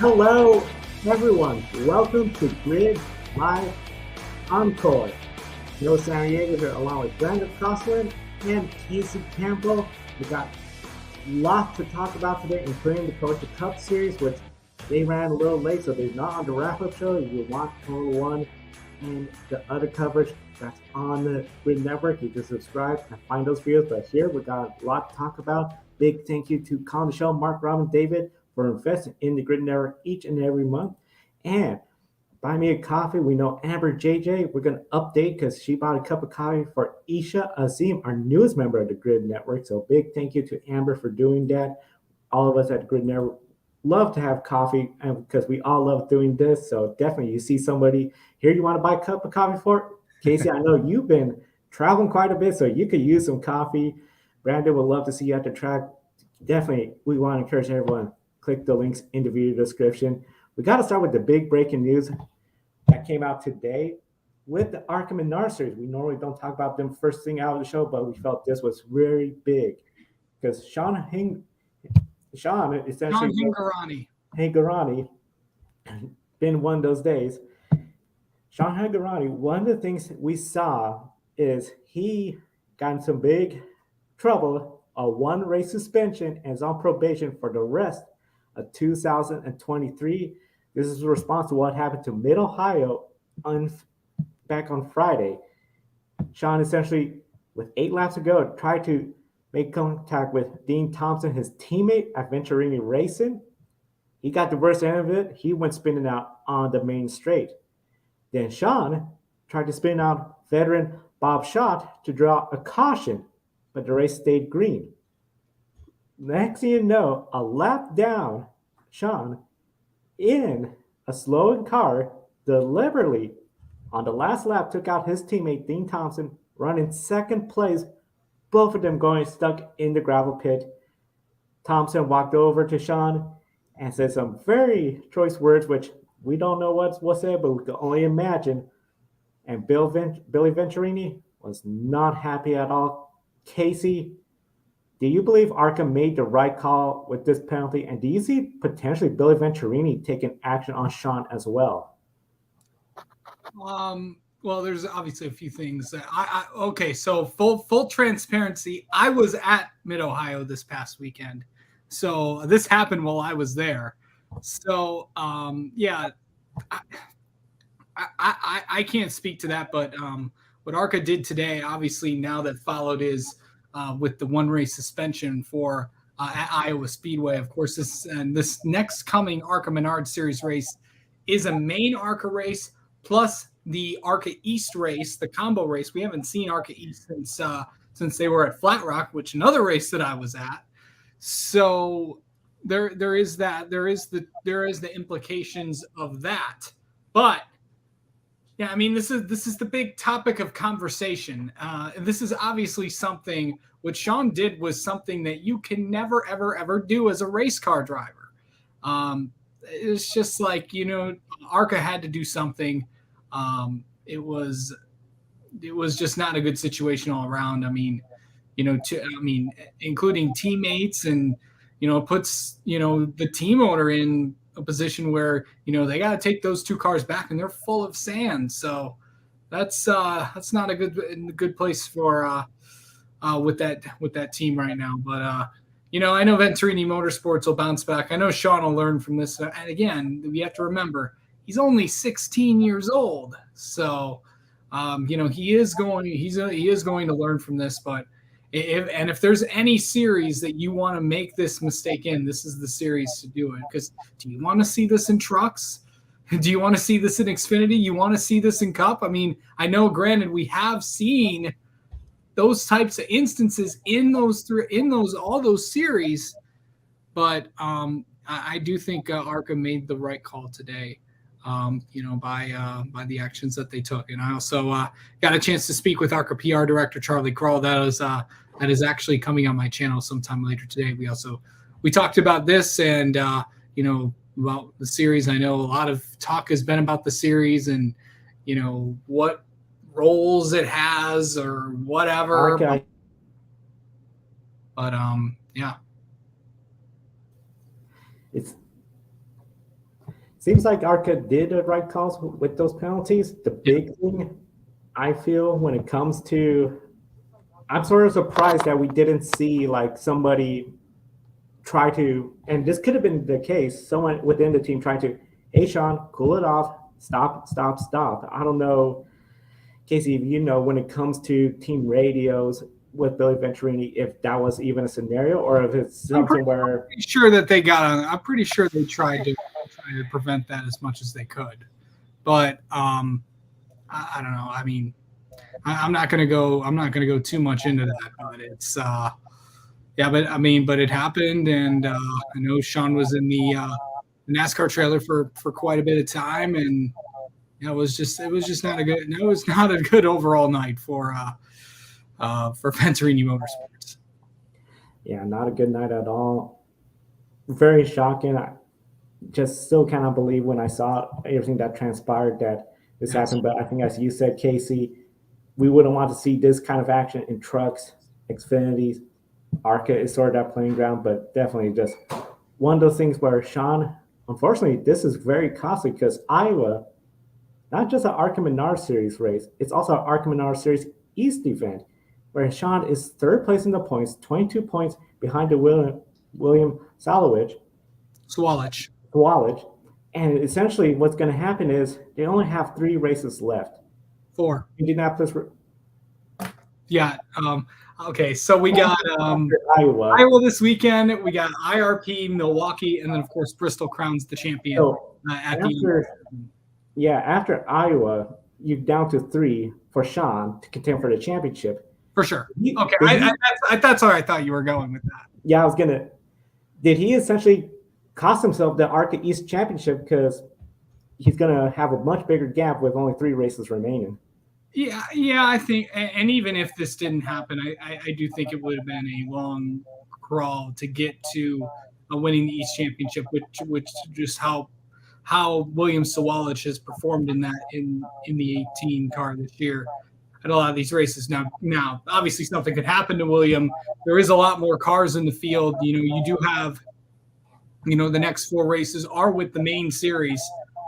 Hello, everyone. Welcome to Grid Live Encore. Joe San Diego here along with Brandon Crossland and Casey Campbell. We got lots to talk about today, including the Quaker Cup Series, which they ran a little late, so they're not on the wrap-up show. If you want Formula One and the other coverage that's on the Grid Network, you can subscribe and find those videos. But here we got a lot to talk about. Big thank you to Colin Michelle, Mark, Robin, David for investing in the Grid Network each and every month. And buy me a coffee. We know Amber JJ, we're going to update because she bought a cup of coffee for Isha Azim, our newest member of the Grid Network. So big thank you to Amber for doing that. All of us at the Grid Network love to have coffee because we all love doing this. So definitely you see somebody here you want to buy a cup of coffee for. Casey, I know you've been traveling quite a bit, so you could use some coffee. Brandon would love to see you at the track. Definitely, we want to encourage everyone. Click the links in the video description. We got to start with the big breaking news that came out today with the ARCA Menard Series. We normally don't talk about them first thing out of the show, but we felt this was very big because Sean essentially Hingorani been one of those days. Sean Hingorani, one of the things we saw is he got in some big trouble, a one race suspension, and is on probation for the rest of 2023. This is a response to what happened to Mid-Ohio back on Friday. Sean essentially, with 8 laps to go, tried to make contact with Dean Thompson, his teammate at Venturini Racing. He got the worst end of it. He went spinning out on the main straight. Then Sean tried to spin out veteran Bob Schott to draw a caution, but the race stayed green. Next thing you know, a lap down, Sean, in a slowing car, deliberately, on the last lap, took out his teammate, Dean Thompson, running second place, both of them going stuck in the gravel pit. Thompson walked over to Sean and said some very choice words, which we don't know what's said, but we can only imagine. And Billy Venturini was not happy at all. Casey, do you believe ARCA made the right call with this penalty? And do you see potentially Billy Venturini taking action on Sean as well? Well, there's obviously a few things. Okay, so full transparency. I was at Mid-Ohio this past weekend. So this happened while I was there. So, yeah, I can't speak to that, but what ARCA did today, obviously now that followed is with the one race suspension for at Iowa Speedway. Of course, this next coming ARCA Menard Series race is a main ARCA race plus the ARCA East race, the combo race. We haven't seen ARCA East since they were at Flat Rock, which another race that I was at. So there is the implications of that, but. Yeah, I mean, this is the big topic of conversation. This is obviously something what Sean did was something that you can never, ever, ever do as a race car driver. It's just like, ARCA had to do something. It was just not a good situation all around. I mean, including teammates and, puts, the team owner in a position where they got to take those 2 cars back and they're full of sand, so that's not a good place for with that team right now. But I know Venturini Motorsports will bounce back. I know Sean will learn from this, and again, we have to remember he's only 16 years old, so he is going to learn from this. But if there's any series that you want to make this mistake in, this is the series to do it. Because do you want to see this in trucks? Do you want to see this in Xfinity? You want to see this in Cup? I mean, I know, granted, we have seen those types of instances in all those series, but I do think ARCA made the right call today. By the actions that they took. And I also got a chance to speak with ARCA PR Director Charlie Kroll. That is actually coming on my channel sometime later today. We talked about this and about the series. I know a lot of talk has been about the series and what roles it has or whatever. Okay. But yeah. seems like ARCA did the right calls with those penalties. The big thing I feel when it comes to, I'm sort of surprised that we didn't see like somebody try to, and this could have been the case, someone within the team trying to, hey, Sean, cool it off, stop, stop, stop. I don't know, Casey, if you know, when it comes to team radios with Billy Venturini, if that was even a scenario or if it's something where. Pretty sure that they got on. I'm pretty sure they tried to prevent that as much as they could. But I don't know. I mean, I'm not gonna go too much into that. But it's yeah. But I mean, but it happened, and I know Sean was in the NASCAR trailer for quite a bit of time, and it was just not a good. No, it was not a good overall night for Venturini Motorsports. Yeah, not a good night at all. Very shocking. I just still cannot believe when I saw everything that transpired that this happened. But I think, as you said, Casey, we wouldn't want to see this kind of action in trucks, Xfinities. ARCA is sort of that playing ground, but definitely just one of those things where Sean, unfortunately, this is very costly because Iowa, not just an ARCA Menard Series race, it's also an ARCA Menard Series East event where Sean is third place in the points, 22 points behind the William Salowich. And essentially what's going to happen is they only have 3 races left. 4. Indianapolis. Yeah. Okay. So we got Iowa this weekend. We got IRP, Milwaukee, and then, of course, Bristol crowns the champion after Iowa, you're down to 3 for Sean to contend for the championship. For sure. Okay. That's where I thought you were going with that. Yeah, did he essentially cost himself the ARCA East Championship because he's going to have a much bigger gap with only 3 races remaining? Yeah, I think, and even if this didn't happen, I do think it would have been a long crawl to get to winning the East Championship, which just how William Sawalich has performed in the 18 car this year at a lot of these races. Now, obviously something could happen to William. There is a lot more cars in the field. You do have, the next 4 races are with the main series,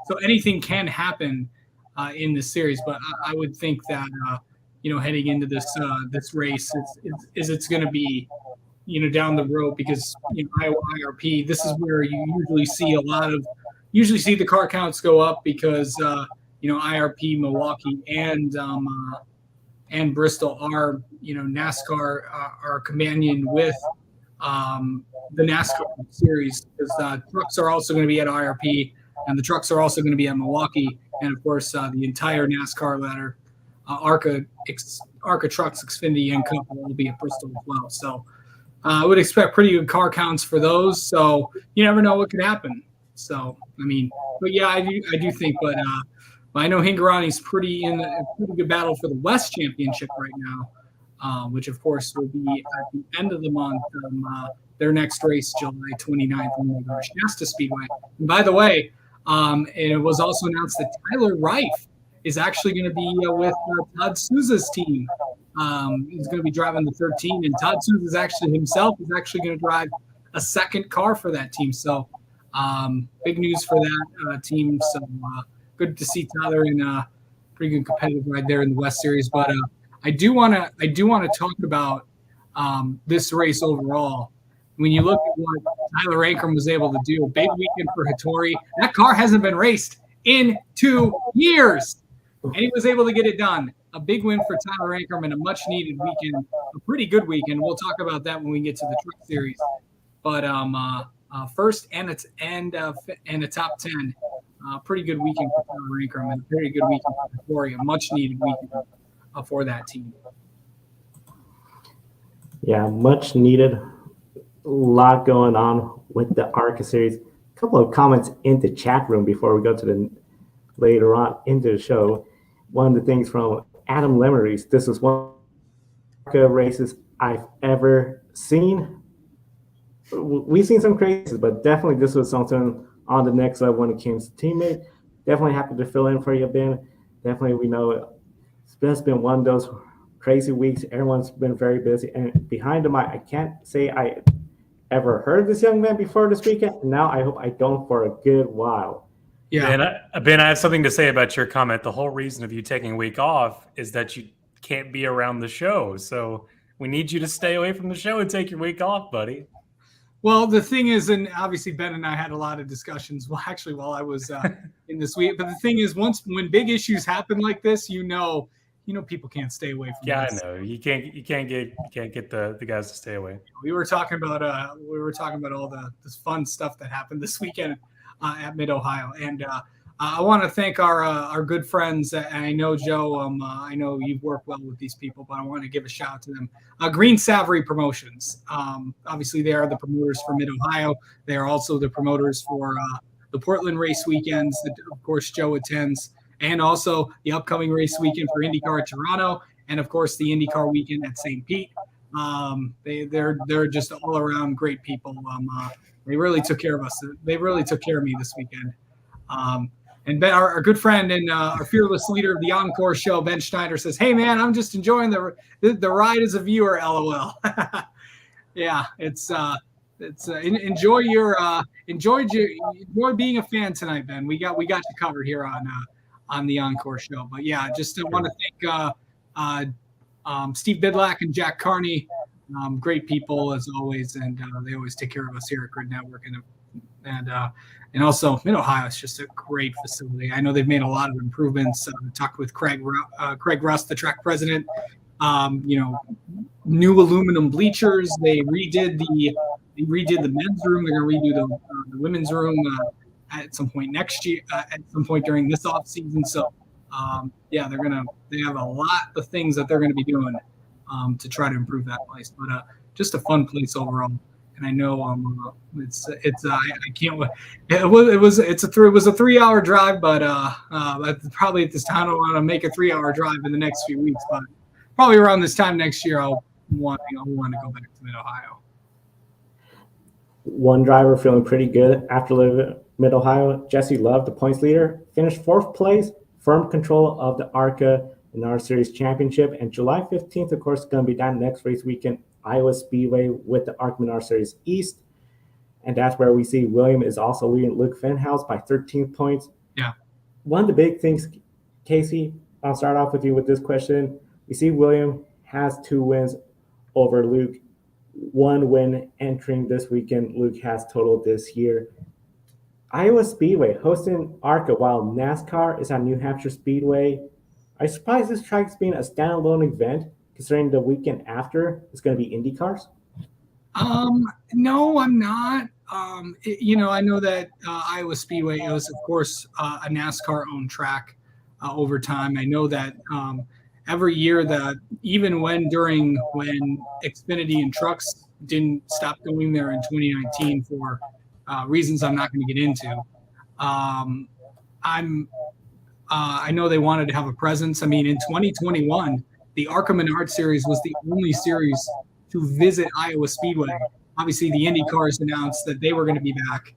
so anything can happen in this series. But I would think that heading into this race, it's going to be down the road because Iowa IRP. This is where you usually see the car counts go up because IRP, Milwaukee, and Bristol are NASCAR are companion with the NASCAR Series, because trucks are also going to be at IRP, and the trucks are also going to be at Milwaukee, and of course the entire NASCAR ladder, ARCA trucks, Xfinity, and Cup will all be at Bristol as well. So I would expect pretty good car counts for those. So you never know what could happen. So I mean, but yeah, I do think, but I know Hingorani's in a pretty good battle for the West Championship right now, which of course will be at the end of the month. Their next race, July 29th, when they go to Shasta Speedway. And by the way, it was also announced that Tyler Reif is actually going to be with Todd Souza's team. He's going to be driving the 13, and Todd Souza himself is actually going to drive a second car for that team. So big news for that team. So good to see Tyler in a pretty good competitive ride there in the West Series. But I do want to talk about this race overall. When you look at what Tyler Ankrum was able to do, a big weekend for Hattori. That car hasn't been raced in 2 years, and he was able to get it done. A big win for Tyler Ankrum and a much-needed weekend, a pretty good weekend. We'll talk about that when we get to the Truck Series. But first and a top 10, pretty good weekend for Tyler Ankrum and a very good weekend for Hattori, a much-needed weekend for that team. Yeah, much needed. A lot going on with the ARCA series. A couple of comments in the chat room before we go to the later on into the show. One of the things from Adam Lemeries, this is one of the ARCA races I've ever seen. We've seen some crazies, but definitely this was something on the next level when it came to teammate. Definitely happy to fill in for you, Ben. Definitely, we know it's been one of those crazy weeks. Everyone's been very busy. And behind the mic, I can't say I ever heard of this young man before this weekend. Now I hope I don't for a good while. Yeah. Ben, I have something to say about your comment. The whole reason of you taking a week off is that you can't be around the show. So we need you to stay away from the show and take your week off, buddy. Well, the thing is, and obviously Ben and I had a lot of discussions. Well, actually, while I was in this week, but the thing is, when big issues happen like this, people can't stay away from. Yeah, this. I know you can't get the guys to stay away. We were talking about all this fun stuff that happened this weekend at Mid Ohio, and I want to thank our good friends. I know Joe. I know you've worked well with these people, but I want to give a shout out to them. Green Savory Promotions. Obviously, they are the promoters for Mid Ohio. They are also the promoters for the Portland race weekends that, of course, Joe attends, and also the upcoming race weekend for IndyCar at Toronto, and of course the IndyCar weekend at St. Pete. They're just all around great people. They really took care of us. They really took care of me this weekend. And Ben, our good friend and our fearless leader of the Encore show, Ben Schneider, says, "Hey man, I'm just enjoying the ride as a viewer." LOL. Yeah, enjoy being a fan tonight, Ben. We got you covered here on the Encore show. But yeah, just want to thank Steve Bidlack and Jack Carney. Great people as always, and they always take care of us here at Grid Network, and also Mid Ohio is just a great facility. I know they've made a lot of improvements. Talked with Craig Rust, the track president. New aluminum bleachers. They redid the men's room. They're going to redo the women's room at some point next year. At some point during this off season. So they have a lot of things that they're going to be doing to try to improve that place. But just a fun place overall. And I know I can't wait. It was a 3-hour drive, but probably at this time I want to make a 3-hour drive in the next few weeks. But probably around this time next year, I'll want to go back to Mid Ohio. One driver feeling pretty good after leaving Mid Ohio, Jesse Love, the points leader, finished 4th place, firm control of the ARCA NASCAR Series Championship. And July 15th, of course, is going to be down next race weekend, Iowa Speedway with the ARCA NASCAR Series East. And that's where we see William is also leading Luke Fenhouse by 13 points. Yeah. One of the big things, Casey, I'll start off with you with this question. We see William has 2 wins over Luke. 1 win entering this weekend. Luke has total this year. Iowa Speedway hosting ARCA while NASCAR is at New Hampshire Speedway. Are you surprised this track is being a standalone event, considering the weekend after it's going to be Indy cars? No, I'm not. I know that Iowa Speedway is, of course, a NASCAR-owned track over time. I know that every year that even when Xfinity and trucks didn't stop going there in 2019 for reasons I'm not going to get into, I know they wanted to have a presence. I mean, in 2021, the ARCA Menard Series was the only series to visit Iowa Speedway. Obviously, the Indy cars announced that they were going to be back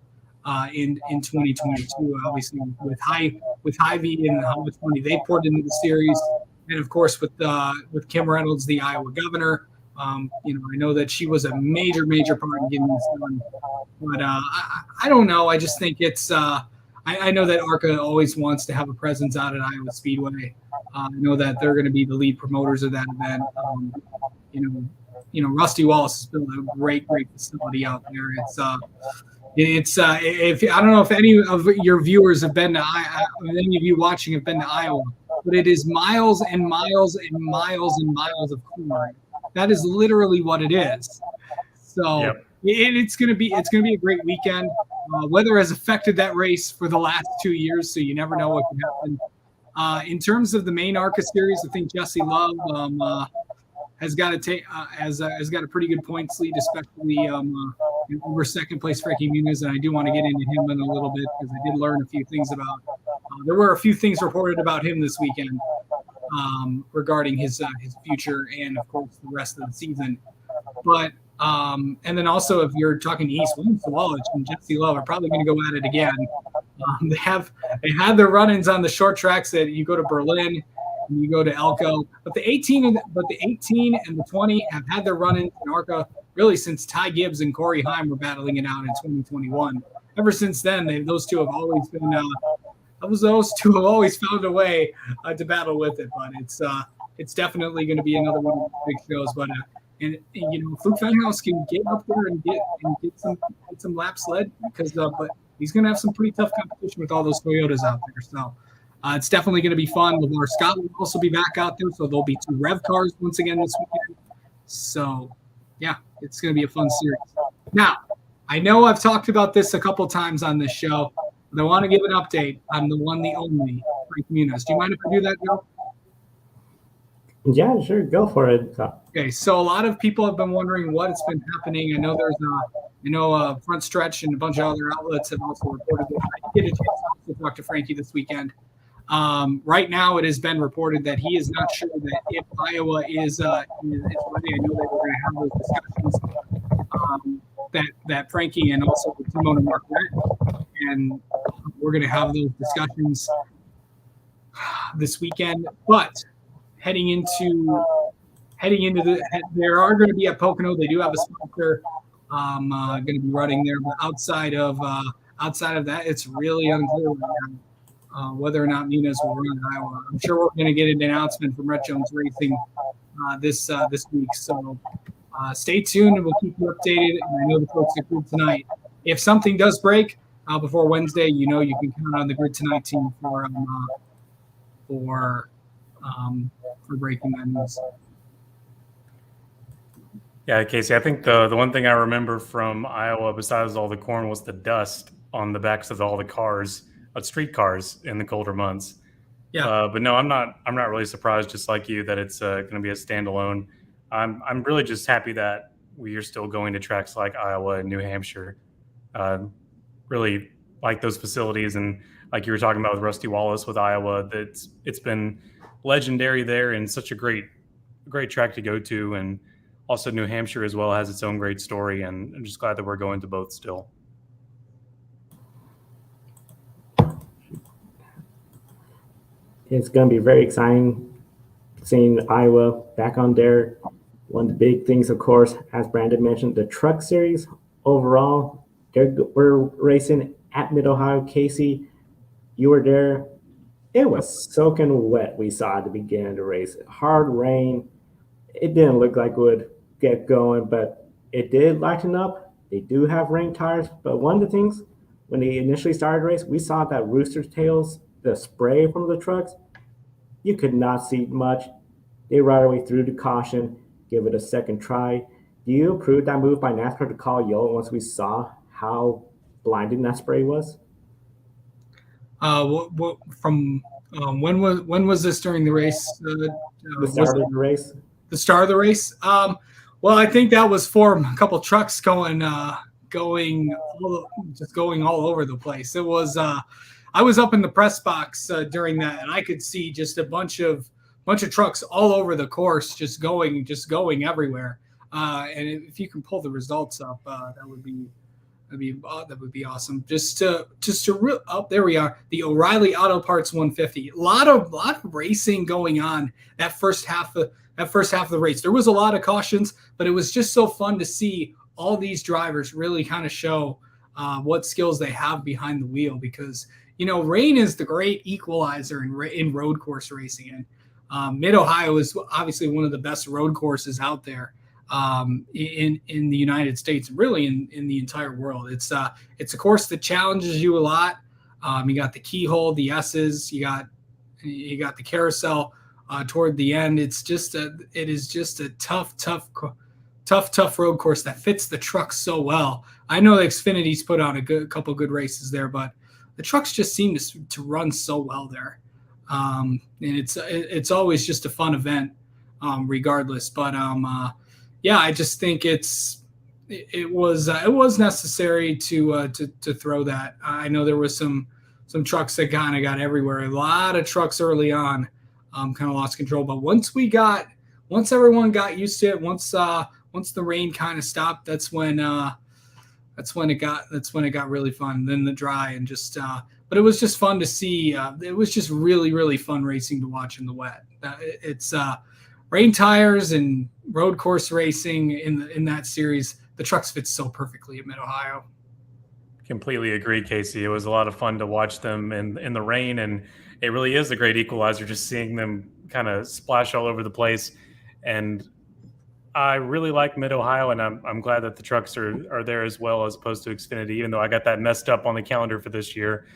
in 2022. Obviously, with Hy-Vee and how much money they poured into the series, and of course with Kim Reynolds, the Iowa governor. I know that she was a major part in getting this done. But I don't know. I just think it's. I know that ARCA always wants to have a presence out at Iowa Speedway. I know that they're going to be the lead promoters of that event. Rusty Wallace has built a great facility out there. If I don't know if any of your viewers have been to any of you watching have been to Iowa, but it is miles and miles and miles and miles of corn. That is literally what it is. So. Yep. It's going to be a great weekend. Weather has affected that race for the last 2 years, so you never know what can happen. In terms of the main ARCA series, I think Jesse Love has got a pretty good points lead, especially over second place Frankie Muniz, and I do want to get into him in a little bit because I did learn a few things about. There were a few things reported about him this weekend regarding his future and of course the rest of the season, but. And then also, if you're talking East, William Sawalich and Jesse Love are probably going to go at it again. They had their run-ins on the short tracks that you go to Berlin and you go to Elko, but the 18 and the 20 have had their run-ins in ARCA really since Ty Gibbs and Corey Heim were battling it out in 2021. Ever since then, those two have always been those two have always found a way to battle with it. But it's definitely going to be another one of the big shows. But and you know, Fluke Fenhouse can get up there and get some laps led because but he's going to have some pretty tough competition with all those Toyotas out there. So it's definitely going to be fun. LeVar Scott will also be back out there, so there'll be 2 Rev cars once again this weekend. So yeah, it's going to be a fun series. Now, I know I've talked about this a couple times on this show, but I want to give an update on the one, the only, Frank Muniz. Do you mind if I do that, Joe? Yeah, sure, go for it. Okay, so a lot of people have been wondering what's been happening. I know there's a Front Stretch and a bunch of other outlets have also reported this. I did get a chance to talk to Frankie this weekend. Right now, it has been reported that he is not sure that if Iowa is ready. I know they were going to have those discussions. That Frankie and also team owner Mark Rett, and we're going to have those discussions this weekend. But heading into there are going to be at Pocono. They do have a sponsor going to be running there, but outside of that, it's really unclear right now, whether or not Muniz will run in Iowa. I'm sure we're going to get an announcement from Rhett Jones Racing this week. So stay tuned, and we'll keep you updated. And I know the folks at Grid Tonight. If something does break before Wednesday, you know you can count on the Grid Tonight team for breaking that news. Yeah, Casey, I think the one thing I remember from Iowa, besides all the corn, was the dust on the backs of all the cars, street cars in the colder months. Yeah. But no, I'm not really surprised, just like you, that it's going to be a standalone. I'm really just happy that we are still going to tracks like Iowa and New Hampshire. Really like those facilities, and like you were talking about with Rusty Wallace with Iowa, that it's been legendary there and such a great track to go to. And also New Hampshire as well has its own great story, and I'm just glad that we're going to both still. It's going to be very exciting seeing Iowa back on there. One of the big things, of course, as Brandon mentioned, the Truck Series overall. We're racing at Mid-Ohio. Casey, you were there. It was soaking wet, we saw at the beginning of the race. Hard rain. It didn't look like it would get going, but it did lighten up. They do have rain tires, but one of the things, when they initially started the race, we saw that rooster's tails, the spray from the trucks, you could not see much. They right away threw the caution, give it a second try. Do you approve that move by NASCAR to call yellow once we saw how blinding that spray was? When was this during the race? The start of the race. The start of the race. Well, I think that was for a couple trucks going all over the place. It was. I was up in the press box during that, and I could see just a bunch of trucks all over the course, just going everywhere. And if you can pull the results up, that would be awesome. There we are. The O'Reilly Auto Parts 150. A lot of racing going on that first half of the race. There was a lot of cautions, but it was just so fun to see all these drivers really kind of show what skills they have behind the wheel, because rain is the great equalizer in road course racing. And Mid-Ohio is obviously one of the best road courses out there in the United States, really in the entire world. It's a course that challenges you a lot. You got the keyhole, the S's, you got the carousel toward the end. It is just a tough road course that fits the trucks so well. I know the Xfinity's put on a couple good races there, but the trucks just seem to run so well there. And it's always just a fun event, regardless. But I just think it was necessary to throw that. I know there was some trucks that kind of got everywhere. A lot of trucks early on kind of lost control. But once everyone got used to it, once the rain kind of stopped, that's when it got really fun. Then the dry and just. But it was just fun to see. It was just really, really fun racing to watch in the wet. It's rain tires and road course racing in that series. The trucks fit so perfectly at Mid-Ohio. Completely agree, Casey. It was a lot of fun to watch them in the rain, and it really is a great equalizer just seeing them kind of splash all over the place. And I really like Mid Ohio, and I'm glad that the trucks are there as well as opposed to Xfinity. Even though I got that messed up on the calendar for this year,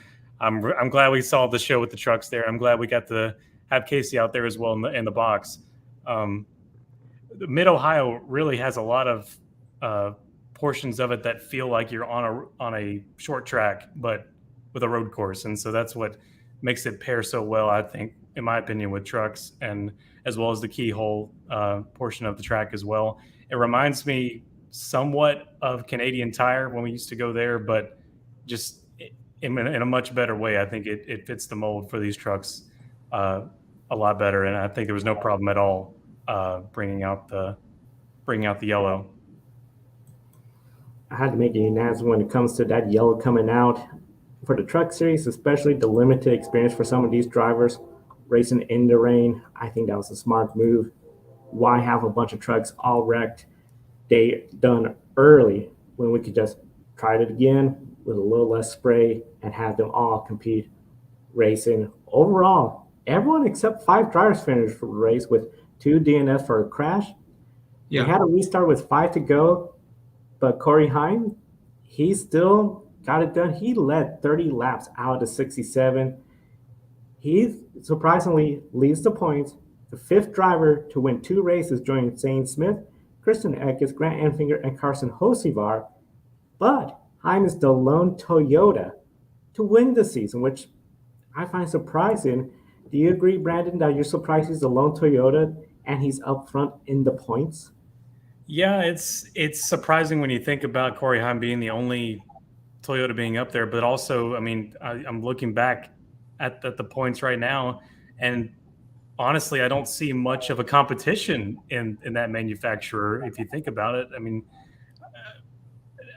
I'm glad we saw the show with the trucks there. I'm glad we got to have Casey out there as well in the box. Mid Ohio really has a lot of portions of it that feel like you're on a short track, but with a road course, and so that's what makes it pair so well, I think, in my opinion, with trucks, and as well as the keyhole portion of the track as well. It reminds me somewhat of Canadian Tire when we used to go there, but just in a much better way. I think it fits the mold for these trucks a lot better, and I think there was no problem at all bringing out the yellow. I had to make a unanimous when it comes to that yellow coming out for the truck series, especially the limited experience for some of these drivers racing in the rain. I think that was a smart move. Why have a bunch of trucks all wrecked? They done early when we could just try it again with a little less spray and have them all compete racing. Overall, everyone except 5 drivers finished for the race with 2 DNFs for a crash. Yeah. We had a restart with 5 to go, but Corey Heim, he still got it done. He led 30 laps out of the 67. He surprisingly leads the points, the 5th driver to win 2 races, joining Zane Smith, Christian Eckes, Grant Enfinger, and Carson Hocevar. But Heim is the lone Toyota to win the season, which I find surprising. Do you agree, Brandon, that you're surprised he's the lone Toyota and he's up front in the points? Yeah, it's surprising when you think about Corey Heim being the only Toyota being up there, but also, I mean, I'm looking back at the points right now, and honestly, I don't see much of a competition in that manufacturer if you think about it.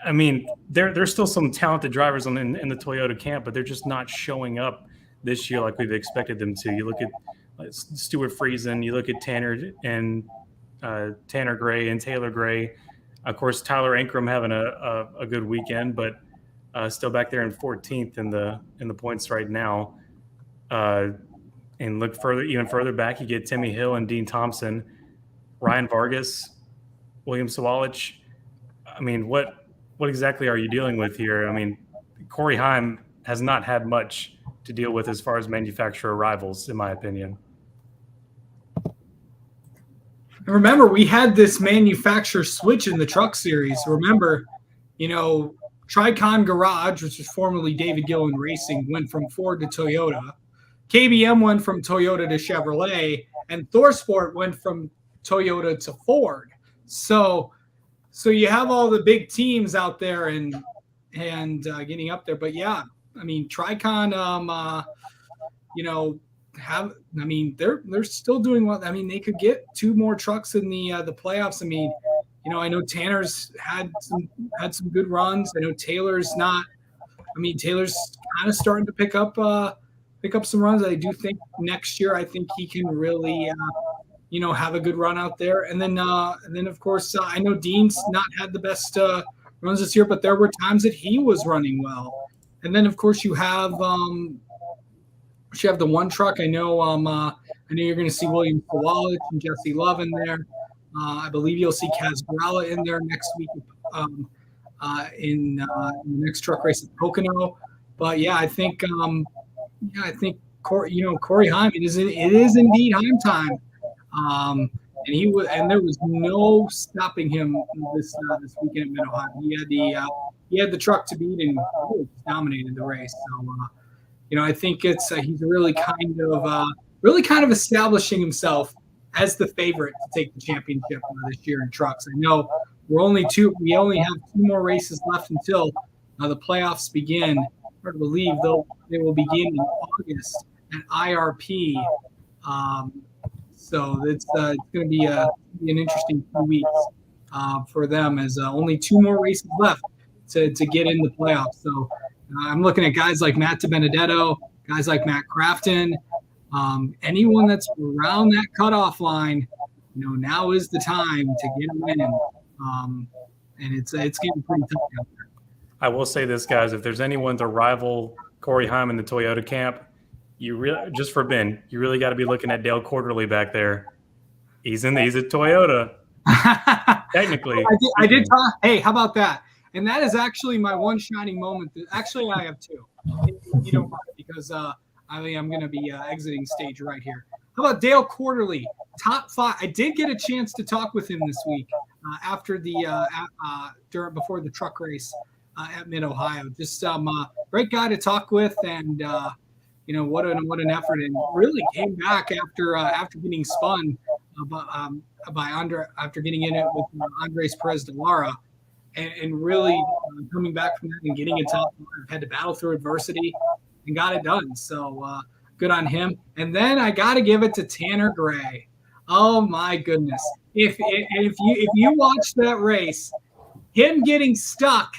I mean, there's still some talented drivers in the Toyota camp, but they're just not showing up this year like we've expected them to. You look at Stuart Friesen, you look at Tanner Gray and Taylor Gray. Of course, Tyler Ankrum having a good weekend, but still back there in 14th in the points right now. And look even further back, you get Timmy Hill and Dean Thompson, Ryan Vargas, William Sawalich. I mean, what exactly are you dealing with here? I mean, Corey Heim has not had much to deal with as far as manufacturer rivals, in my opinion. Remember, we had this manufacturer switch in the truck series. Remember, Tricon Garage, which was formerly David Gillen Racing, went from Ford to Toyota. KBM went from Toyota to Chevrolet, and ThorSport went from Toyota to Ford. So you have all the big teams out there and getting up there. But yeah, I mean, Tricon, they're still doing well. I mean, they could get 2 more trucks in the playoffs. I mean, I know Tanner's had some good runs. I know Taylor's not. I mean, Taylor's kind of starting to pick up some runs. I do think next year, I think he can really, have a good run out there. And then of course, I know Dean's not had the best runs this year, but there were times that he was running well. And then of course you have the one truck. I know you're going to see William Sawalich and Jesse Love in there. I believe you'll see Kaz Gralla in there next week in the next truck race at Pocono. But yeah, I think Corey Heim. It is indeed Heim time. And there was no stopping him this weekend at Mid Ohio. He had the truck to beat and really dominated the race. So I think it's he's really kind of establishing himself as the favorite to take the championship this year in trucks. I know we only have 2 more races left until the playoffs begin. Hard to believe they will begin in August at IRP. So it's going to be an interesting 2 weeks for them, as only 2 more races left to get in the playoffs. So I'm looking at guys like Matt DiBenedetto, guys like Matt Crafton, anyone that's around that cutoff line. Now is the time to get a win. And it's getting pretty tough out there. I will say this, guys: if there's anyone to rival Corey Heim in the Toyota camp, you really just for Ben, you really got to be looking at Dale Quarterly back there. He's a Toyota. Technically, I did talk. Hey, how about that? And that is actually my one shining moment. Actually, I have two. If you don't mind, because I'm going to be exiting stage right here. How about Dale Quarterly? Top 5. I did get a chance to talk with him this week after the before the truck race at Mid Ohio. Just great guy to talk with, and what an effort, and really came back after getting spun by Andre after getting in it with Andres Perez de Lara, and really coming back from that and getting it top 5, had to battle through adversity and got it done. So good on him. And then I got to give it to Tanner Gray. Oh my goodness! If you watch that race, him getting stuck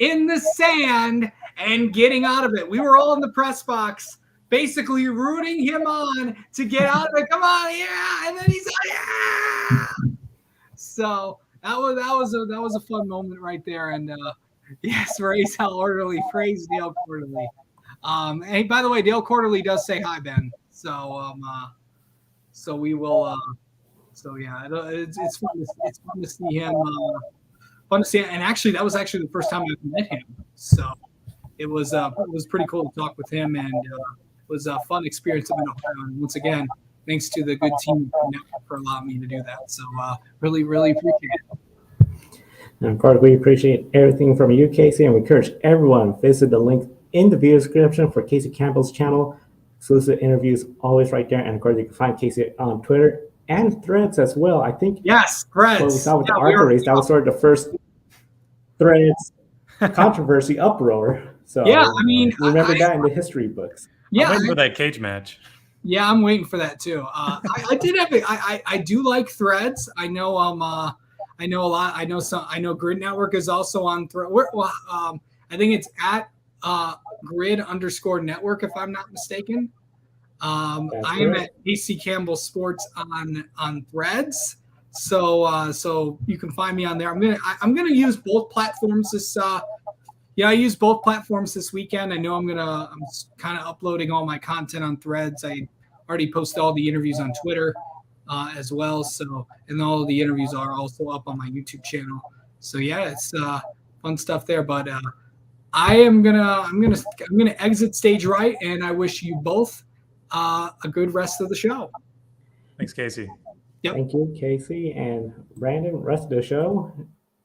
in the sand and getting out of it, we were all in the press box, basically rooting him on to get out of it. Come on, yeah! And then he's like, yeah! So that was a fun moment right there. And yes, race how orderly. Praise Dale Quarterly. Hey, by the way, Dale Quarterly does say hi, Ben. So we will. So yeah, it's fun to see him. Fun to see him. And actually, that was actually the first time I've met him. So it was pretty cool to talk with him, and it was a fun experience in Ohio. And once again, thanks to the good team for allowing me to do that. So really appreciate it. And of course, we appreciate everything from you, Casey, and we encourage everyone visit the link in the video description for Casey Campbell's channel. Exclusive interviews always right there, and of course, you can find Casey on Twitter and Threads as well. I think yes, Threads. What we saw with the ARCA race, that was sort of the first Threads controversy uproar. So yeah, I mean, remember that in the history books. Yeah, I'm waiting for that cage match. Yeah, I'm waiting for that too. I did have I do like Threads. I know I know a lot. I know Grid Network is also on Thread. I think it's at Grid_Network if I'm not mistaken. I am at AC Campbell Sports on Threads. So you can find me on there. I'm gonna use both platforms this I used both platforms this weekend. I know I'm kind of uploading all my content on Threads. I already posted all the interviews on Twitter as well. So, and all of the interviews are also up on my YouTube channel. So yeah, it's fun stuff there. But I'm gonna exit stage right, and I wish you both a good rest of the show. Thanks, Casey. Yep. Thank you, Casey and Brandon. Rest of the show.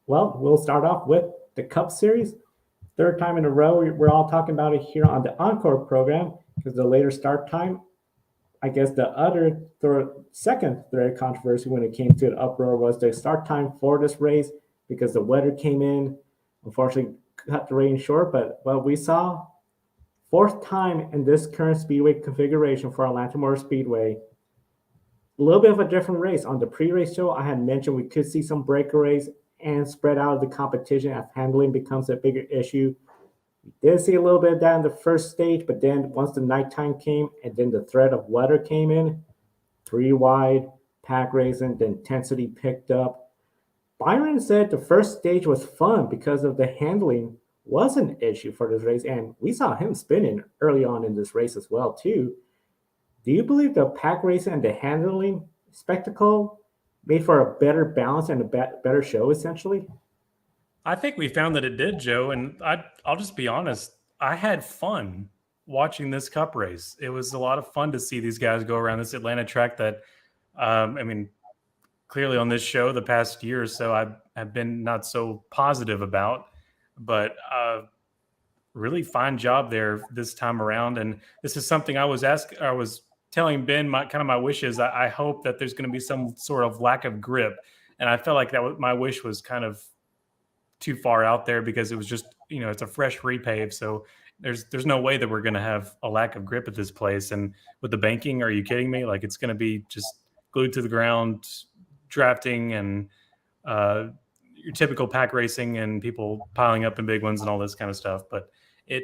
Well, we'll start off with the Cup Series. Third time in a row, we're all talking about it here on the Encore program because the later start time. I guess the other second thread controversy when it came to the uproar was the start time for this race because the weather came in, unfortunately cut the rain short. But what we saw, fourth time in this current speedway configuration for Atlanta Motor Speedway, a little bit of a different race. On the pre-race show, I had mentioned we could see some breakaways and spread out of the competition as handling becomes a bigger issue. We did see a little bit of that in the first stage, but then once the nighttime came and then the threat of weather came in, 3 wide, pack racing, the intensity picked up. Byron said the first stage was fun because of the handling was an issue for this race, and we saw him spinning early on in this race as well, too. Do you believe the pack racing and the handling spectacle made for a better balance and a better show, essentially? I think we found that it did, Joe, and I'll just be honest. I had fun watching this Cup race. It was a lot of fun to see these guys go around this Atlanta track that, clearly on this show the past year or so I've been not so positive about, but really fine job there this time around. And this is something I was telling Ben my wish is I hope that there's going to be some sort of lack of grip, and I felt like my wish was kind of too far out there because it was just it's a fresh repave, so there's no way that we're going to have a lack of grip at this place. And with the banking, are you kidding me? Like, it's going to be just glued to the ground, drafting and your typical pack racing and people piling up in big ones and all this kind of stuff. But it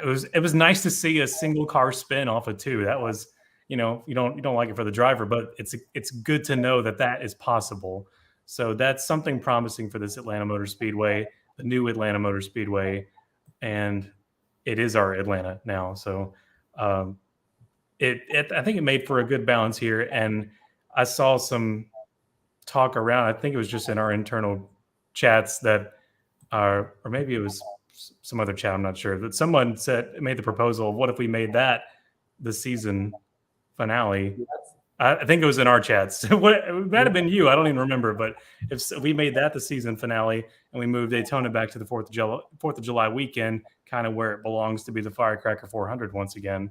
was nice to see a single car spin off of 2. That was, you don't like it for the driver, but it's good to know that is possible. So that's something promising for this Atlanta Motor Speedway. new Atlanta Motor Speedway, and it is our Atlanta now. So I think it made for a good balance here. And I saw some talk around. I think it was just in our internal chats that, or maybe it was some other chat, I'm not sure, that someone made the proposal. What if we made that the season finale? Yes. I think it was in our chats. It might have been you. I don't even remember. But if we made that the season finale and we moved Daytona back to the 4th of July weekend, kind of where it belongs to be the Firecracker 400 once again,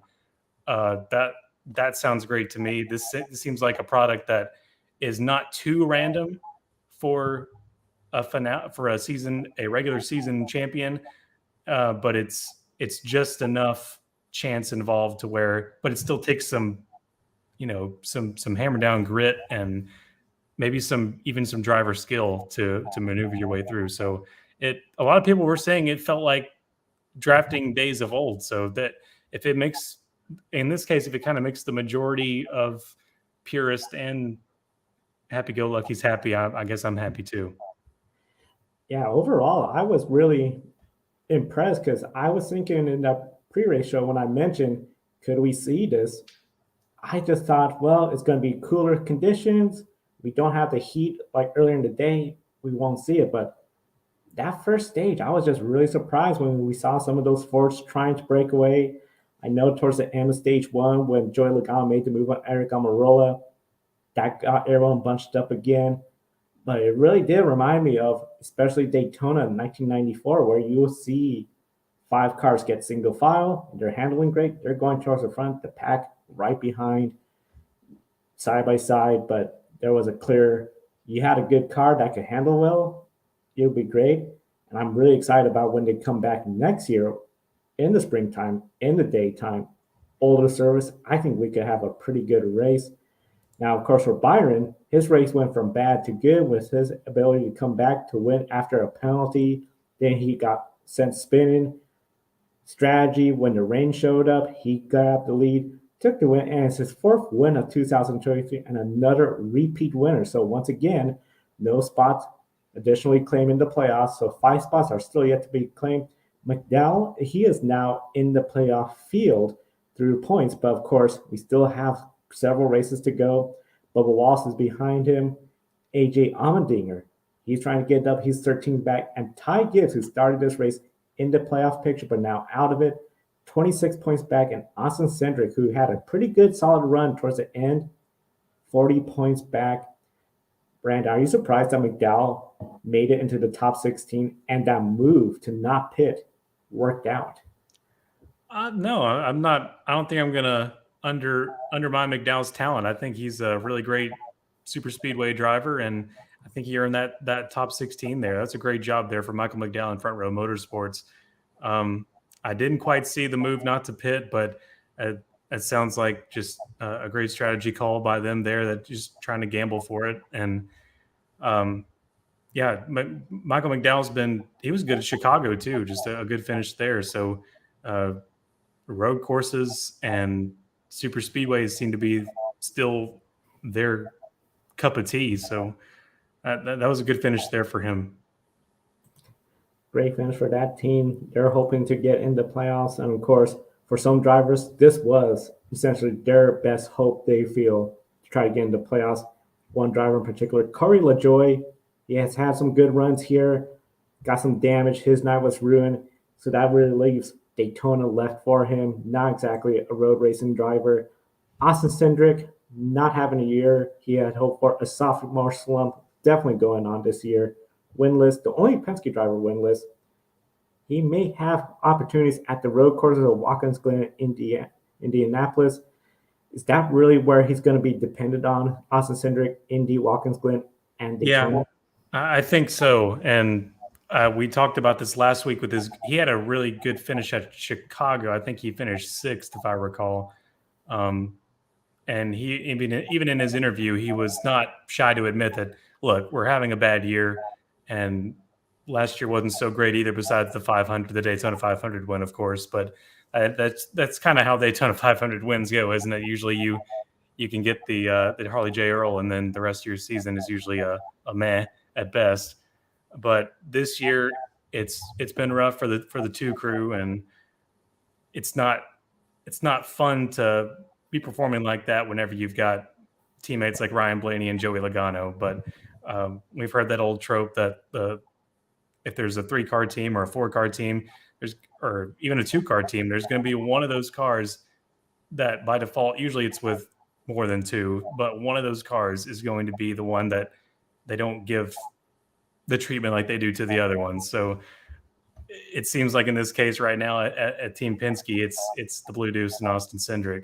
that sounds great to me. This seems like a product that is not too random for a finale, for a regular season champion, but it's just enough chance involved to where, but it still takes some hammer down grit and maybe even some driver skill to maneuver your way through. So a lot of people were saying it felt like drafting days of old. So that if it makes, in this case, if it kind of makes the majority of purists and happy-go-luckies happy, I guess I'm happy too. Yeah, overall, I was really impressed because I was thinking in that pre-race show when I mentioned, could we see this? I just thought, well, it's going to be cooler conditions. We don't have the heat like earlier in the day. We won't see it. But that first stage, I was just really surprised when we saw some of those Fords trying to break away. I know towards the end of stage one, when Joey Logano made the move on Eric Almirola, that got everyone bunched up again. But it really did remind me of, especially Daytona in 1994, where you will see 5 cars get single file. They're handling great. They're going towards the front, the pack right behind, side by side. But there was you had a good car that could handle well, it would be great. And I'm really excited about when they come back next year in the springtime, in the daytime, older service. I think we could have a pretty good race. Now, of course, for Byron, his race went from bad to good with his ability to come back to win after a penalty. Then he got sent spinning. Strategy, when the rain showed up, he got the lead, took the win, and it's his 4th win of 2023 and another repeat winner. So once again, no spots additionally claimed in the playoffs. So 5 spots are still yet to be claimed. McDowell, he is now in the playoff field through points, but of course, we still have several races to go. Bubba Wallace is behind him. AJ Allmendinger, he's trying to get up. He's 13 back. And Ty Gibbs, who started this race in the playoff picture, but now out of it, 26 points back. And Austin Cindric, who had a pretty good solid run towards the end, 40 points back. Brandon, are you surprised that McDowell made it into the top 16 and that move to not pit worked out? No, I'm not. I don't think I'm going to undermine McDowell's talent. I think he's a really great super speedway driver, and I think he earned that top 16 there. That's a great job there for Michael McDowell in Front Row Motorsports. I didn't quite see the move not to pit, but it sounds like just a great strategy call by them there, that just trying to gamble for it. And Michael McDowell's he was good at Chicago too, just a good finish there. So road courses and super speedways seem to be still their cup of tea. So that was a good finish there for him. Great finish for that team. They're hoping to get in the playoffs. And of course, for some drivers, this was essentially their best hope, they feel, to try to get into the playoffs. One driver in particular, Corey LaJoie, he has had some good runs here, got some damage. His night was ruined. So that really leaves Daytona left for him. Not exactly a road racing driver. Austin Cindric, not having a year he had hoped for. A sophomore slump definitely going on this year. Winless, the only Penske driver winless. He may have opportunities at the road courses of Watkins Glen, Indianapolis. Is that really where he's going to be dependent on? Austin Cindric, Indy, Watkins Glen, and Daytona? Yeah, I think so. And we talked about this last week with he had a really good finish at Chicago. I think he finished 6th, if I recall. And he, even in his interview, he was not shy to admit that, look, we're having a bad year. And last year wasn't so great either, besides the Daytona 500 win, of course. But that's kind of how Daytona 500 wins go, isn't it? Usually you can get the Harley J. Earl, and then the rest of your season is usually a meh at best. But this year, it's been rough for the 2 crew, and it's not fun to be performing like that whenever you've got teammates like Ryan Blaney and Joey Logano. But we've heard that old trope that if there's a 3-car team or a 4-car team, or even a 2-car team, there's going to be one of those cars that by default, usually it's with more than 2, but one of those cars is going to be the one that they don't give the treatment like they do to the other ones. So it seems like in this case right now at Team Penske, it's the Blue Deuce and Austin Cindric.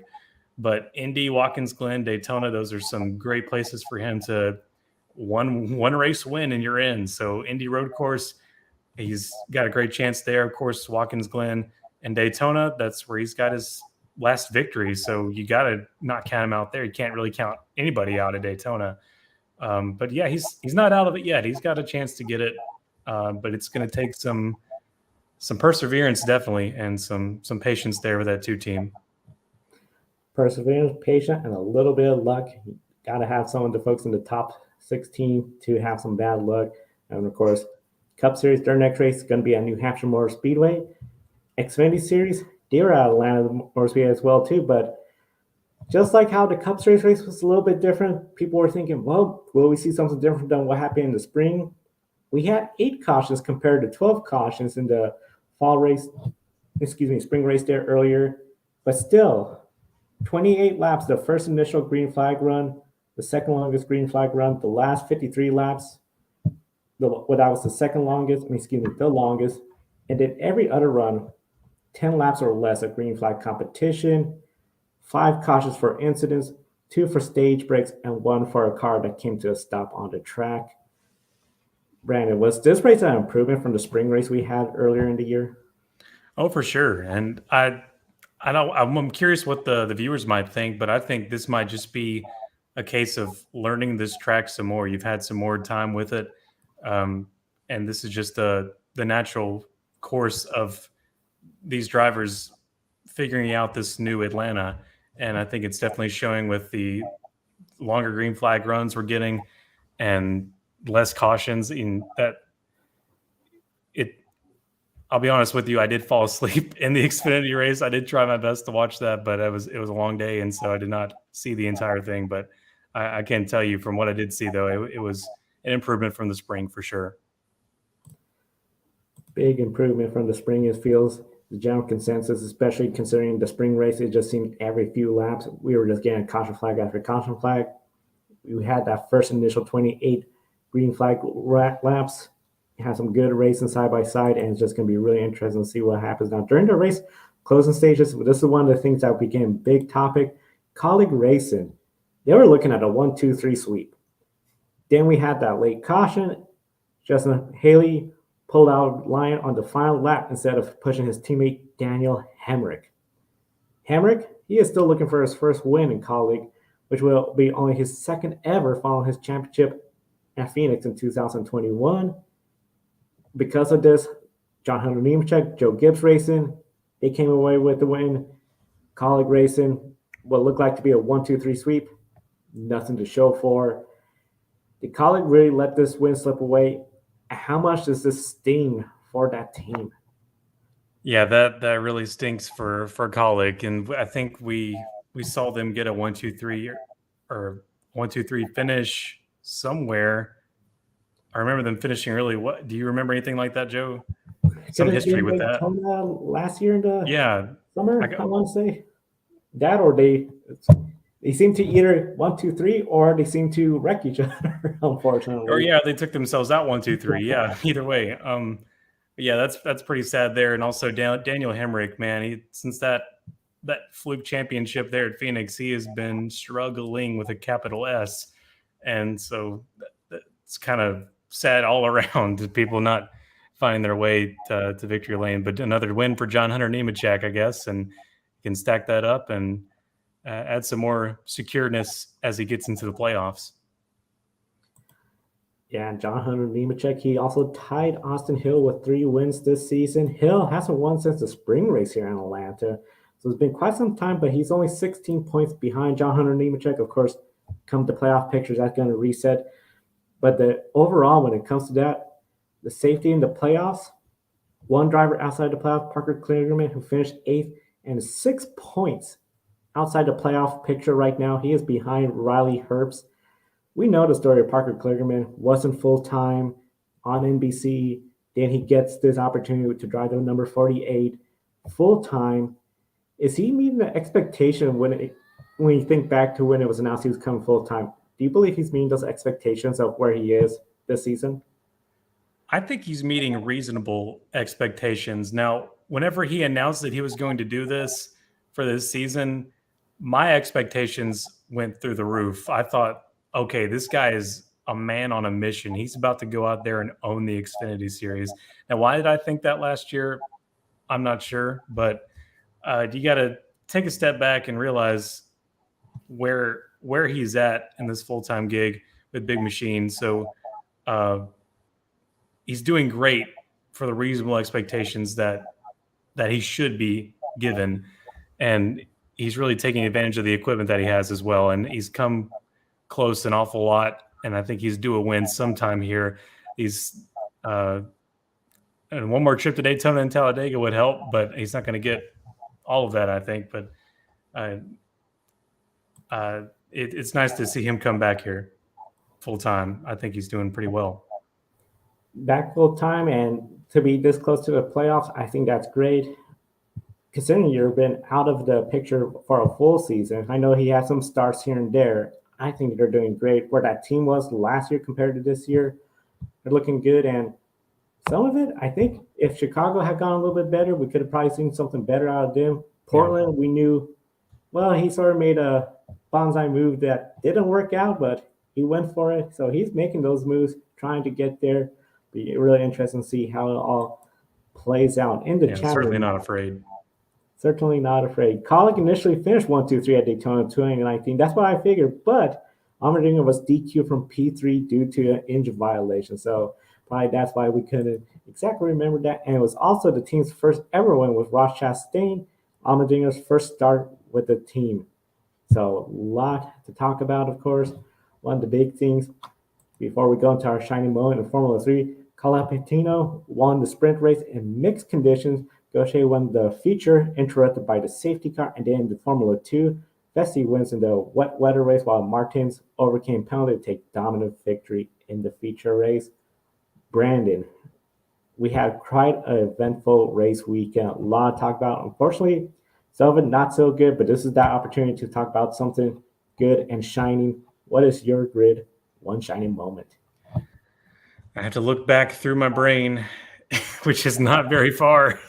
But Indy, Watkins Glen, Daytona, those are some great places for him to one race win and you're in. So Indy Road Course, he's got a great chance there. Of course, Watkins Glen and Daytona, that's where he's got his last victory. So you got to not count him out there. You can't really count anybody out at Daytona. But yeah, he's not out of it yet. He's got a chance to get it, but it's going to take some perseverance, definitely, and some patience there with that 2 team. Perseverance, patience, and a little bit of luck. You got to have some of the folks in the top 16 to have some bad luck. And of course, Cup Series, their next race is going to be at New Hampshire Motor Speedway. Xfinity Series, they're at Atlanta Motor Speedway as well too. But just like how the Cup Series race was a little bit different, people were thinking, well, will we see something different than what happened in the spring? We had 8 cautions compared to 12 cautions in the spring race there earlier. But still, 28 laps, the first initial green flag run, the second longest green flag run, the last 53 laps, that was the second longest, the longest, and then every other run, 10 laps or less of green flag competition, 5 cautions for incidents, 2 for stage breaks, and 1 for a car that came to a stop on the track. Brandon, was this race an improvement from the spring race we had earlier in the year? Oh, for sure. And I'm curious what the viewers might think, but I think this might just be a case of learning this track some more. You've had some more time with it, and this is just the natural course of these drivers figuring out this new Atlanta. And I think it's definitely showing with the longer green flag runs we're getting and less cautions in that. I'll be honest with you, I did fall asleep in the Xfinity race. I did try my best to watch that, but it was a long day, and so I did not see the entire thing. But I can tell you from what I did see, though, it was an improvement from the spring for sure. Big improvement from the spring, it feels. The general consensus, especially considering the spring race, it just seemed every few laps we were just getting caution flag after caution flag. We had that first initial 28 green flag laps. Had some good racing side by side, and it's just going to be really interesting to see what happens now during the race closing stages. This is one of the things that became a big topic. Colleague racing, they were looking at a 1-2-3 sweep. Then we had that late caution. Justin Haley pulled out line on the final lap instead of pushing his teammate Daniel Hemrick. Hemrick, he is still looking for his first win in Colleague, which will be only his second ever following his championship at Phoenix in 2021. Because of this, John Hunter Nemechek, Joe Gibbs Racing, they came away with the win. Colleague Racing, what looked like to be a 1-2-3 sweep, nothing to show for. Did Colleague really let this win slip away? How much does this sting for that team? Yeah, that really stinks for Colleague, and I think we saw them get a 1-2-3 or 1-2-3 finish somewhere. I remember them finishing early. What do you remember anything like that, Joe? Some history with that. Last year in the summer, I want to say that, or they seem to either 1-2-3 or they seem to wreck each other. Unfortunately, or they took themselves out 1-2-3. Yeah, either way. Yeah, that's pretty sad there. And also Daniel Hemrick, man, since that fluke championship there at Phoenix, he has been struggling with a capital S, and so it's kind of sad all around. People not finding their way to victory lane. But another win for John Hunter Nemechek, I guess, and can stack that up and add some more secureness as he gets into the playoffs. Yeah, and John Hunter Nemechek, he also tied Austin Hill with 3 wins this season. Hill hasn't won since the spring race here in Atlanta. So it's been quite some time, but he's only 16 points behind John Hunter Nemechek. Of course, come to playoff pictures, that's going to reset. But overall, when it comes to that, the safety in the playoffs, one driver outside the playoff, Parker Kligerman, who finished 8th and 6 points outside the playoff picture right now. He is behind Riley Herbst. We know the story of Parker Kligerman. Wasn't full-time on NBC. Then he gets this opportunity to drive the number 48 full-time. Is he meeting the expectation when you think back to when it was announced he was coming full-time? Do you believe he's meeting those expectations of where he is this season? I think he's meeting reasonable expectations. Now, whenever he announced that he was going to do this for this season, my expectations went through the roof. I thought, okay, this guy is a man on a mission. He's about to go out there and own the Xfinity Series. Now, why did I think that last year? I'm not sure, but you got to take a step back and realize where he's at in this full-time gig with Big Machine. So he's doing great for the reasonable expectations that he should be given, and he's really taking advantage of the equipment that he has as well. And he's come close an awful lot, and I think he's due a win sometime here. He's and one more trip to Daytona and Talladega would help, but he's not going to get all of that, I think. But it's nice to see him come back here full time. I think he's doing pretty well. Back full time and to be this close to the playoffs, I think that's great. Considering you've been out of the picture for a full season, I know he had some starts here and there. I think they're doing great. Where that team was last year compared to this year, they're looking good. And some of it, I think if Chicago had gone a little bit better, we could have probably seen something better out of them. Portland, we knew, well, he sort of made a bonsai move that didn't work out, but he went for it. So he's making those moves, trying to get there. Be really interesting to see how it all plays out in the challenge. Certainly not afraid. Certainly not afraid. Collick initially finished 1-2-3 at Daytona 2019. That's what I figured, but Allmendinger was DQ'd from P3 due to an engine violation. So probably that's why we couldn't exactly remember that. And it was also the team's first ever win with Ross Chastain, Allmendinger's first start with the team. So a lot to talk about, of course. One of the big things before we go into our shining moment in Formula 3, Colapinto won the sprint race in mixed conditions. Gaucher won the feature, interrupted by the safety car, and then the Formula 2. Vesey wins in the wet weather race, while Martins overcame penalty to take dominant victory in the feature race. Brandon, we had quite an eventful race weekend. A lot to talk about. Unfortunately, some of it not so good, but this is that opportunity to talk about something good and shining. What is your grid one shining moment? I have to look back through my brain, which is not very far.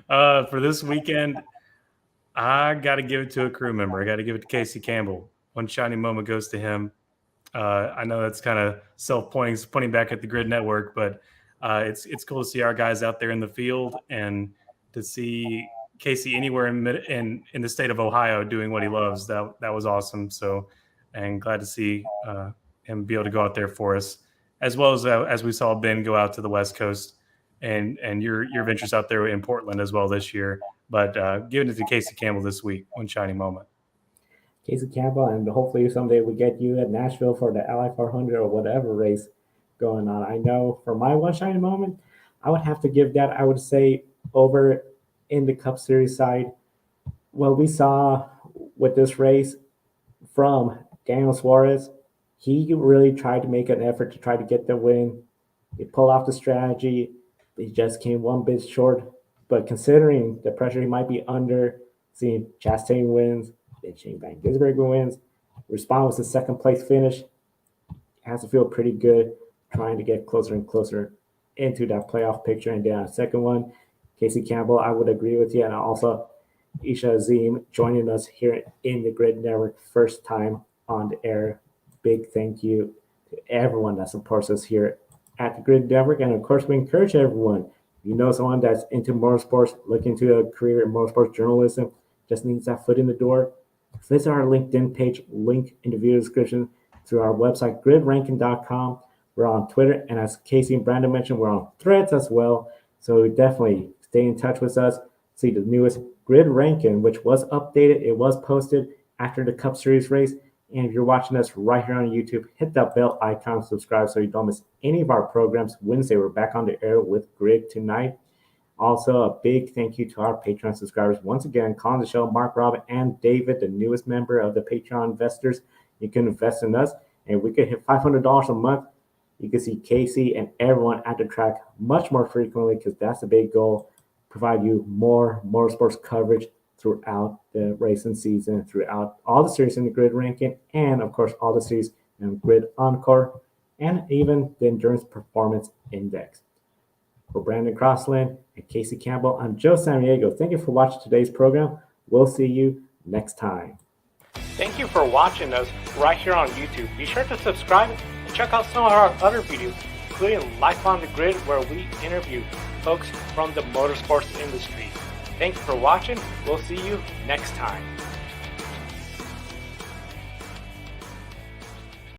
For this weekend, I got to give it to a crew member. I got to give it to Casey Campbell. One shining moment goes to him. I know that's kind of pointing back at the Grid Network, but it's cool to see our guys out there in the field and to see Casey anywhere in the state of Ohio doing what he loves. That was awesome. So, and glad to see him be able to go out there for us, as well as we saw Ben go out to the West Coast and your ventures out there in Portland as well this year. But giving it to Casey Campbell this week, one shining moment. Casey Campbell, and hopefully someday we get you at Nashville for the Ally 400 or whatever race going on. I know for my one shining moment, I would have to give that, I would say, over in the Cup Series side. What we saw with this race from Daniel Suarez, he really tried to make an effort to try to get the win. He pulled off the strategy. He just came one bit short. But considering the pressure he might be under, seeing Chastain wins, then Shane Van Gisbergen wins, respond with his second place finish, has to feel pretty good trying to get closer and closer into that playoff picture. And then second one, Casey Campbell, I would agree with you. And also Isha Azim joining us here in the Grid Network, first time on the air. Big thank you to everyone that supports us here at the Grid Network. And of course, we encourage everyone, you know, someone that's into motorsports, looking to a career in motorsports journalism, just needs that foot in the door, visit our LinkedIn page, link in the video description, through our website, gridranking.com. We're on Twitter, and as Casey and Brandon mentioned, we're on Threads as well. So definitely stay in touch with us. See the newest Grid Ranking, which was updated. It was posted after the Cup Series race. And if you're watching us right here on YouTube, hit that bell icon, subscribe so you don't miss any of our programs. Wednesday, we're back on the air with Grid tonight. Also, a big thank you to our Patreon subscribers. Once again, calling the show, Mark, Robin, and David, the newest member of the Patreon investors. You can invest in us, and we could hit $500 a month. You can see Casey and everyone at the track much more frequently because that's the big goal. Provide you more motorsports coverage throughout the racing season, throughout all the series in the grid ranking, and of course, all the series in grid Encore, and even the Endurance Performance Index. For Brandon Crossland and Casey Campbell, I'm Joe Samaniego. Thank you for watching today's program. We'll see you next time. Thank you for watching us right here on YouTube. Be sure to subscribe and check out some of our other videos, including Life on the Grid, where we interview folks from the motorsports industry. Thank you for watching. We'll see you next time.